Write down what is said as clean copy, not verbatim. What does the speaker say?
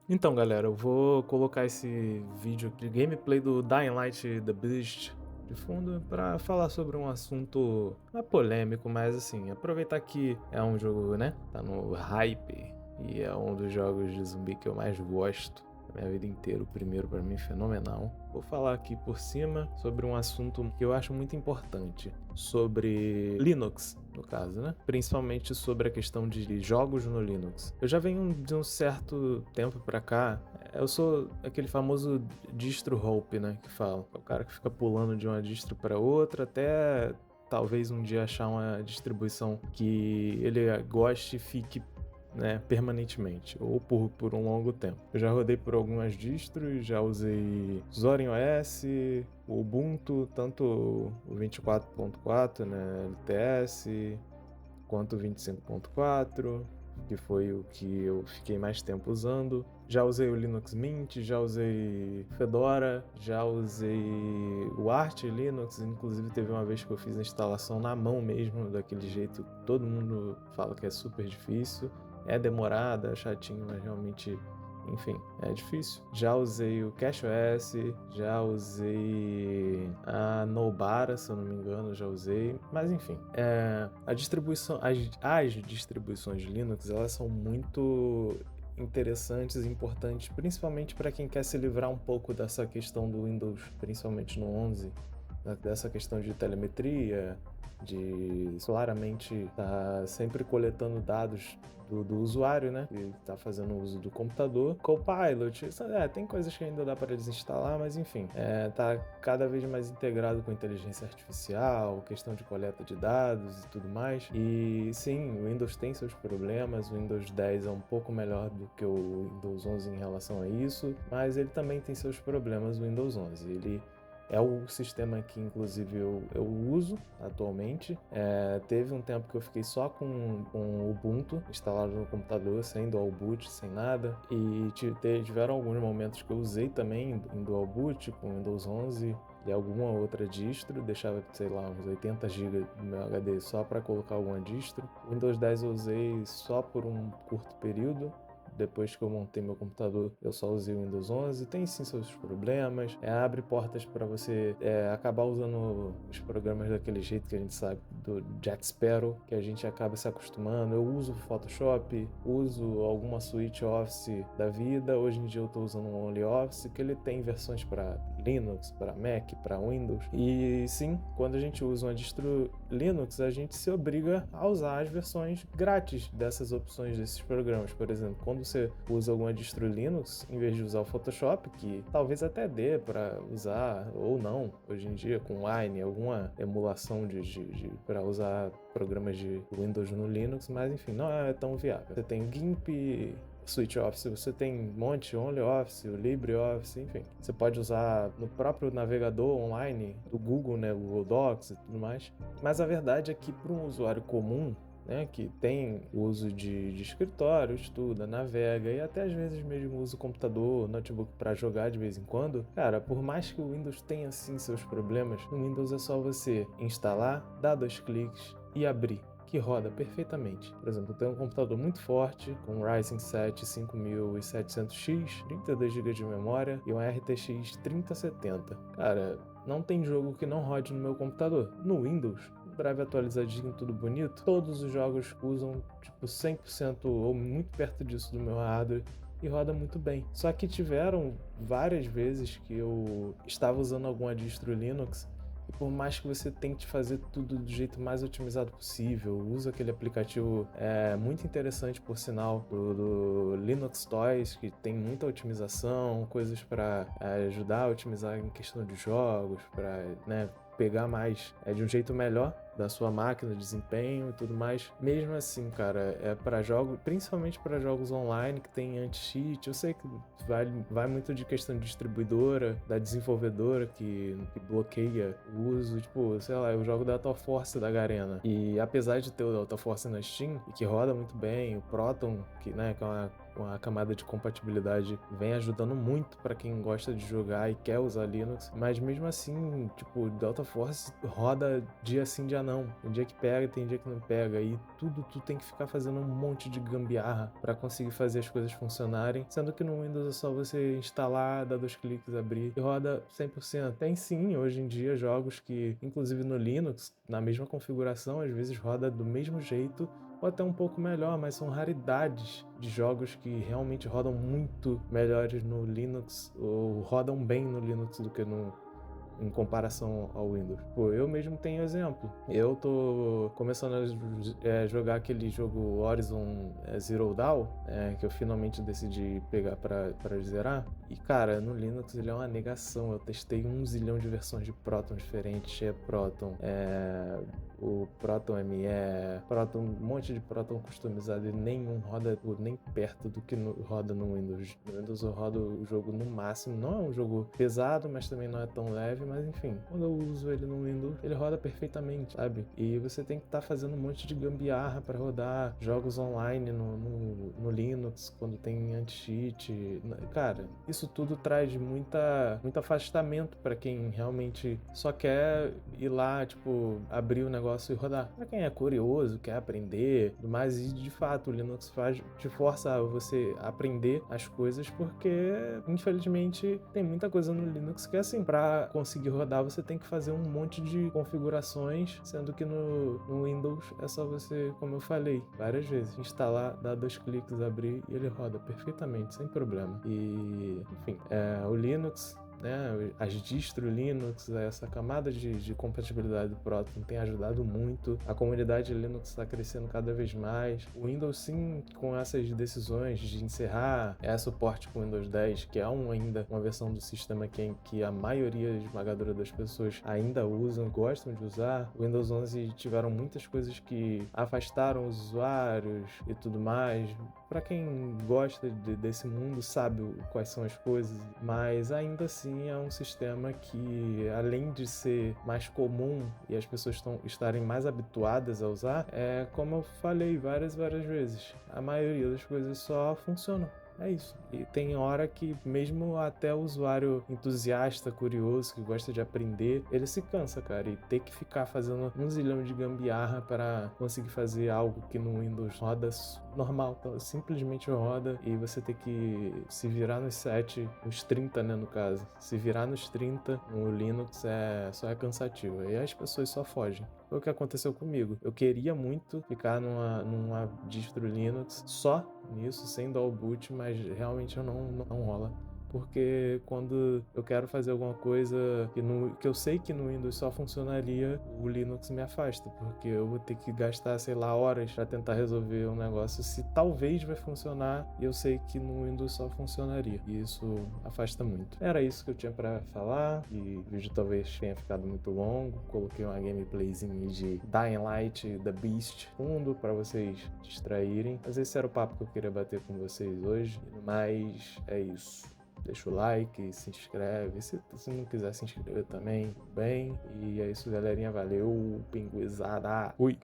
Então, galera, eu vou colocar esse vídeo aqui, gameplay do Dying Light The Beast, de fundo, pra falar sobre um assunto não é polêmico, mas assim, aproveitar que é um jogo, né, tá no hype e é um dos jogos de zumbi que eu mais gosto da minha vida inteira. O primeiro pra mim fenomenal. Vou falar aqui por cima sobre um assunto que eu acho muito importante, sobre Linux, no caso, né? Principalmente sobre a questão de jogos no Linux. Eu já venho de um certo tempo pra cá, eu sou aquele famoso distro hope, né, que fala. É o cara que fica pulando de uma distro para outra até talvez um dia achar uma distribuição que ele goste e fique, né, permanentemente, ou por um longo tempo. Eu já rodei por algumas distros, já usei Zorin OS, o Ubuntu, tanto o 24.4, né, LTS, quanto o 25.4, que foi o que eu fiquei mais tempo usando. Já usei o Linux Mint, já usei Fedora, já usei o Arch Linux, inclusive teve uma vez que eu fiz a instalação na mão mesmo, daquele jeito que todo mundo fala que é super difícil. É demorada, é chatinho, mas realmente, enfim, é difícil. Já usei o CashOS, já usei a Nobara, se eu não me engano, já usei. Mas enfim, as distribuições de Linux, elas são muito interessantes e importantes, principalmente para quem quer se livrar um pouco dessa questão do Windows, principalmente no 11, dessa questão de telemetria, de claramente estar sempre coletando dados do usuário, né? E tá fazendo uso do computador. Copilot, tem coisas que ainda dá para desinstalar, mas enfim, tá cada vez mais integrado com inteligência artificial, questão de coleta de dados e tudo mais. E sim, o Windows tem seus problemas, o Windows 10 é um pouco melhor do que o Windows 11 em relação a isso, mas ele também tem seus problemas, o Windows 11. Ele é o sistema que, inclusive, eu uso atualmente. Teve um tempo que eu fiquei só com o Ubuntu instalado no computador, sem dual boot, sem nada. E tiveram alguns momentos que eu usei também em dual boot, com Windows 11 e alguma outra distro. Deixava, sei lá, uns 80 GB do meu HD só para colocar alguma distro. O Windows 10 eu usei só por um curto período. Depois que eu montei meu computador, eu só usei o Windows 11. Tem sim seus problemas. Abre portas para você acabar usando os programas daquele jeito que a gente sabe, do Jack Sparrow, que a gente acaba se acostumando. Eu uso o Photoshop, uso alguma suite Office da vida. Hoje em dia eu estou usando um OnlyOffice, que ele tem versões para Linux, para Mac, para Windows. E sim, quando a gente usa uma distro Linux, a gente se obriga a usar as versões grátis dessas opções desses programas. Por exemplo, quando você usa alguma distro Linux, em vez de usar o Photoshop, que talvez até dê para usar ou não, hoje em dia com Wine, alguma emulação para usar programas de Windows no Linux, mas enfim, não é tão viável. Você tem o GIMP, Switch Office, você tem um monte, OnlyOffice, o LibreOffice, enfim. Você pode usar no próprio navegador online do Google, né, Google Docs e tudo mais. Mas a verdade é que para um usuário comum, né, que tem uso de escritório, estuda, navega e até às vezes mesmo usa o computador, notebook para jogar de vez em quando, cara, por mais que o Windows tenha sim seus problemas, no Windows é só você instalar, dar 2 cliques e abrir, que roda perfeitamente. Por exemplo, eu tenho um computador muito forte, com um Ryzen 7 5700X, 32 GB de memória e um RTX 3070. Cara, não tem jogo que não rode no meu computador. No Windows, drive atualizadinho, tudo bonito, todos os jogos usam tipo 100% ou muito perto disso do meu hardware e roda muito bem. Só que tiveram várias vezes que eu estava usando alguma distro Linux e por mais que você tente fazer tudo do jeito mais otimizado possível, usa aquele aplicativo muito interessante, por sinal, do Linux Toys, que tem muita otimização, coisas para ajudar a otimizar em questão de jogos, para, né, pegar mais de um jeito melhor da sua máquina, desempenho e tudo mais. Mesmo assim, cara, para jogos, principalmente para jogos online que tem anti-cheat, eu sei que vai muito de questão de distribuidora, da desenvolvedora que bloqueia o uso. Tipo, sei lá, eu jogo Delta Force da Garena e apesar de ter o Delta Force na Steam e que roda muito bem, o Proton, que, né, que é uma a camada de compatibilidade vem ajudando muito para quem gosta de jogar e quer usar Linux, mas mesmo assim, tipo, Delta Force roda dia sim, dia não. Tem dia que pega, tem dia que não pega, e tudo tu tem que ficar fazendo um monte de gambiarra para conseguir fazer as coisas funcionarem, sendo que no Windows é só você instalar, dar 2 cliques, abrir e roda 100%. Tem sim, hoje em dia, jogos que, inclusive no Linux, na mesma configuração, às vezes roda do mesmo jeito ou até um pouco melhor, mas são raridades de jogos que realmente rodam muito melhores no Linux ou rodam bem no Linux do que em comparação ao Windows. Pô, eu mesmo tenho exemplo. Eu tô começando a jogar aquele jogo Horizon Zero Dawn, que eu finalmente decidi pegar pra zerar. E cara, no Linux ele é uma negação. Eu testei 1 zilhão de versões de Proton diferentes, Share Proton, o Proton ME, Proton, um monte de Proton customizado, e nenhum roda nem perto do que roda no Windows. No Windows eu rodo o jogo no máximo. Não é um jogo pesado, mas também não é tão leve, mas enfim, quando eu uso ele no Windows, ele roda perfeitamente, sabe? E você tem que estar fazendo um monte de gambiarra para rodar jogos online no Linux, quando tem anti-cheat. Cara, isso tudo traz muito afastamento para quem realmente só quer ir lá, tipo, abrir o negócio e rodar. Para quem é curioso, quer aprender, mas e de fato o Linux te força a você aprender as coisas, porque infelizmente tem muita coisa no Linux que é assim, para conseguir rodar você tem que fazer um monte de configurações, sendo que no Windows é só você, como eu falei várias vezes, instalar, dar 2 cliques, abrir e ele roda perfeitamente, sem problema. E enfim, o Linux, né, as distro Linux, essa camada de compatibilidade do Proton tem ajudado muito. A comunidade Linux está crescendo cada vez mais. O Windows, sim, com essas decisões de encerrar suporte com o Windows 10, que é ainda uma versão do sistema que a maioria esmagadora das pessoas ainda usam, gostam de usar. O Windows 11 tiveram muitas coisas que afastaram os usuários e tudo mais. Para quem gosta desse mundo sabe quais são as coisas, mas ainda assim é um sistema que, além de ser mais comum e as pessoas estarem mais habituadas a usar, como eu falei várias vezes, a maioria das coisas só funcionam. É isso. E tem hora que mesmo até o usuário entusiasta, curioso, que gosta de aprender, ele se cansa, cara, e ter que ficar fazendo 1 zilhão de gambiarra para conseguir fazer algo que no Windows roda normal, então, simplesmente roda, e você tem que se virar nos 30, né, no caso. Se virar nos 30 no Linux só é cansativo, e as pessoas só fogem. Foi o que aconteceu comigo. Eu queria muito ficar numa distro Linux só nisso, sem dual boot, mas realmente não rola. Porque quando eu quero fazer alguma coisa que eu sei que no Windows só funcionaria, o Linux me afasta, porque eu vou ter que gastar, sei lá, horas para tentar resolver um negócio se talvez vai funcionar e eu sei que no Windows só funcionaria. E isso afasta muito. Era isso que eu tinha para falar, e o vídeo talvez tenha ficado muito longo. Coloquei uma gameplayzinha de Dying Light The Beast fundo para vocês distraírem. Mas esse era o papo que eu queria bater com vocês hoje. Mas é isso. Deixa o like, se inscreve. Se não quiser se inscrever também, tudo bem. E é isso, galerinha. Valeu, pinguizada. Fui!